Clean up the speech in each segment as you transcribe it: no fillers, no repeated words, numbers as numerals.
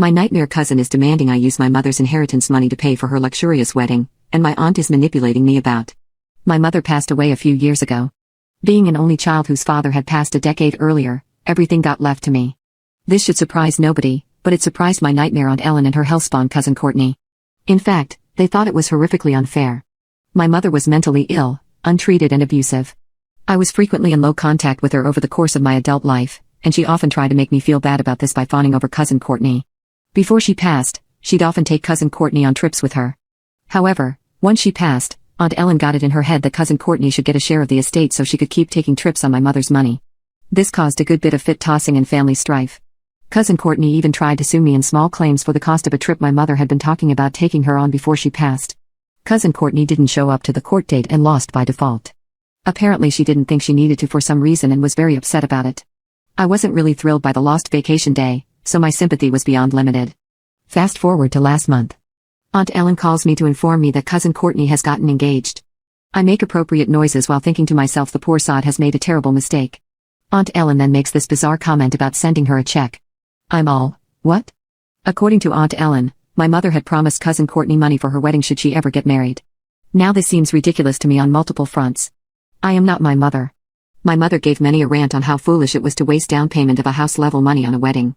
My nightmare cousin is demanding I use my mother's inheritance money to pay for her luxurious wedding, and my aunt is manipulating me about. My mother passed away a few years ago. Being an only child whose father had passed a decade earlier, everything got left to me. This should surprise nobody, but it surprised my nightmare Aunt Ellen and her hellspawn cousin Courtney. In fact, they thought it was horrifically unfair. My mother was mentally ill, untreated and abusive. I was frequently in low contact with her over the course of my adult life, and she often tried to make me feel bad about this by fawning over cousin Courtney. Before she passed, she'd often take cousin Courtney on trips with her. However, once she passed, Aunt Ellen got it in her head that cousin Courtney should get a share of the estate so she could keep taking trips on my mother's money. This caused a good bit of fit-tossing and family strife. Cousin Courtney even tried to sue me in small claims for the cost of a trip my mother had been talking about taking her on before she passed. Cousin Courtney didn't show up to the court date and lost by default. Apparently she didn't think she needed to for some reason and was very upset about it. I wasn't really thrilled by the lost vacation day, so my sympathy was beyond limited. Fast forward to last month. Aunt Ellen calls me to inform me that cousin Courtney has gotten engaged. I make appropriate noises while thinking to myself the poor sod has made a terrible mistake. Aunt Ellen then makes this bizarre comment about sending her a check. I'm all, what? According to Aunt Ellen, my mother had promised cousin Courtney money for her wedding should she ever get married. Now this seems ridiculous to me on multiple fronts. I am not my mother. My mother gave many a rant on how foolish it was to waste down payment of a house-level money on a wedding.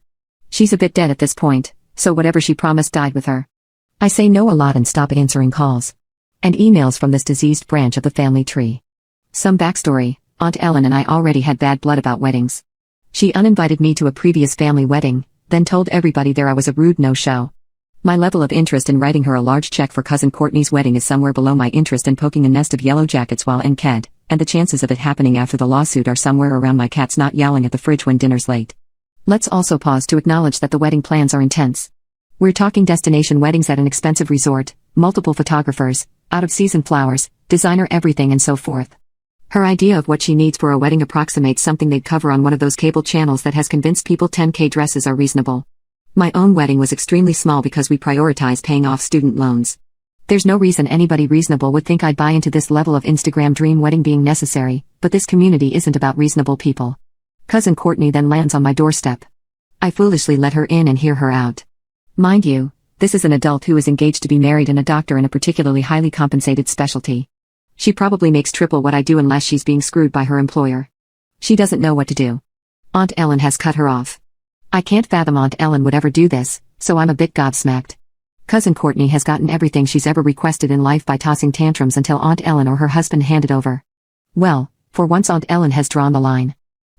She's a bit dead at this point, so whatever she promised died with her. I say no a lot and stop answering calls and emails from this diseased branch of the family tree. Some backstory: Aunt Ellen and I already had bad blood about weddings. She uninvited me to a previous family wedding, then told everybody there I was a rude no-show. My level of interest in writing her a large check for cousin Courtney's wedding is somewhere below my interest in poking a nest of yellow jackets while en quête, and the chances of it happening after the lawsuit are somewhere around my cats not yowling at the fridge when dinner's late. Let's also pause to acknowledge that the wedding plans are intense. We're talking destination weddings at an expensive resort, multiple photographers, out-of-season flowers, designer everything and so forth. Her idea of what she needs for a wedding approximates something they'd cover on one of those cable channels that has convinced people 10K dresses are reasonable. My own wedding was extremely small because we prioritize paying off student loans. There's no reason anybody reasonable would think I'd buy into this level of Instagram dream wedding being necessary, but this community isn't about reasonable people. Cousin Courtney then lands on my doorstep. I foolishly let her in and hear her out. Mind you, this is an adult who is engaged to be married and a doctor in a particularly highly compensated specialty. She probably makes triple what I do unless she's being screwed by her employer. She doesn't know what to do. Aunt Ellen has cut her off. I can't fathom Aunt Ellen would ever do this, so I'm a bit gobsmacked. Cousin Courtney has gotten everything she's ever requested in life by tossing tantrums until Aunt Ellen or her husband hand it over. Well, for once Aunt Ellen has drawn the line.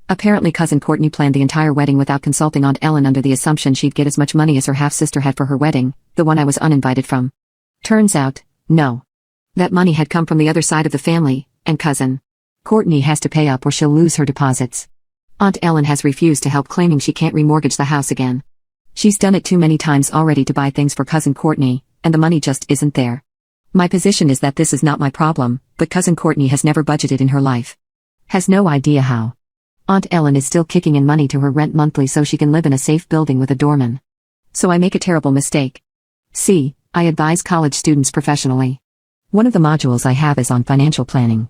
Apparently cousin Courtney planned the entire wedding without consulting Aunt Ellen under the assumption she'd get as much money as her half-sister had for her wedding, the one I was uninvited from. Turns out, no. That money had come from the other side of the family, and cousin Courtney has to pay up or she'll lose her deposits. Aunt Ellen has refused to help, claiming she can't remortgage the house again. She's done it too many times already to buy things for cousin Courtney, and the money just isn't there. My position is that this is not my problem, but cousin Courtney has never budgeted in her life. Has no idea how. Aunt Ellen is still kicking in money to her rent monthly so she can live in a safe building with a doorman. So I make a terrible mistake. See, I advise college students professionally. One of the modules I have is on financial planning.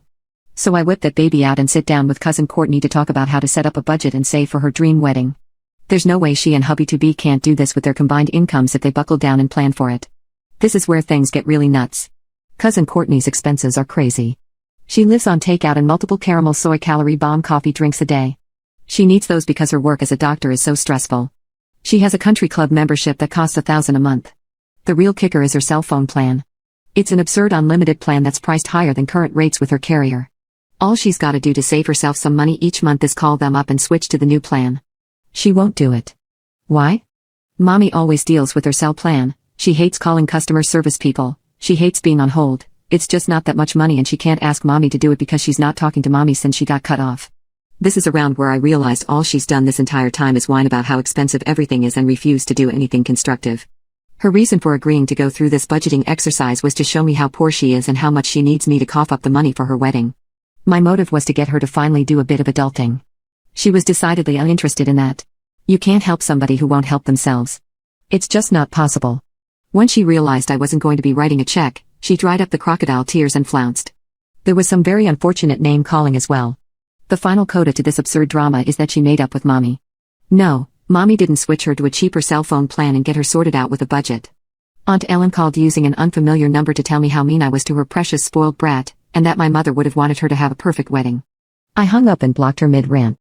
So I whip that baby out and sit down with cousin Courtney to talk about how to set up a budget and save for her dream wedding. There's no way she and hubby-to-be can't do this with their combined incomes if they buckle down and plan for it. This is where things get really nuts. Cousin Courtney's expenses are crazy. She lives on takeout and multiple caramel soy calorie bomb coffee drinks a day. She needs those because her work as a doctor is so stressful. She has a country club membership that costs $1,000 a month. The real kicker is her cell phone plan. It's an absurd unlimited plan that's priced higher than current rates with her carrier. All she's gotta do to save herself some money each month is call them up and switch to the new plan. She won't do it. Why? Mommy always deals with her cell plan. She hates calling customer service people. She hates being on hold. It's just not that much money and she can't ask mommy to do it because she's not talking to mommy since she got cut off. This is around where I realized all she's done this entire time is whine about how expensive everything is and refuse to do anything constructive. Her reason for agreeing to go through this budgeting exercise was to show me how poor she is and how much she needs me to cough up the money for her wedding. My motive was to get her to finally do a bit of adulting. She was decidedly uninterested in that. You can't help somebody who won't help themselves. It's just not possible. When she realized I wasn't going to be writing a check, she dried up the crocodile tears and flounced. There was some very unfortunate name calling as well. The final coda to this absurd drama is that she made up with mommy. No, Mommy didn't switch her to a cheaper cell phone plan and get her sorted out with a budget. Aunt Ellen called using an unfamiliar number to tell me how mean I was to her precious spoiled brat, and that my mother would have wanted her to have a perfect wedding. I hung up and blocked her mid-rant.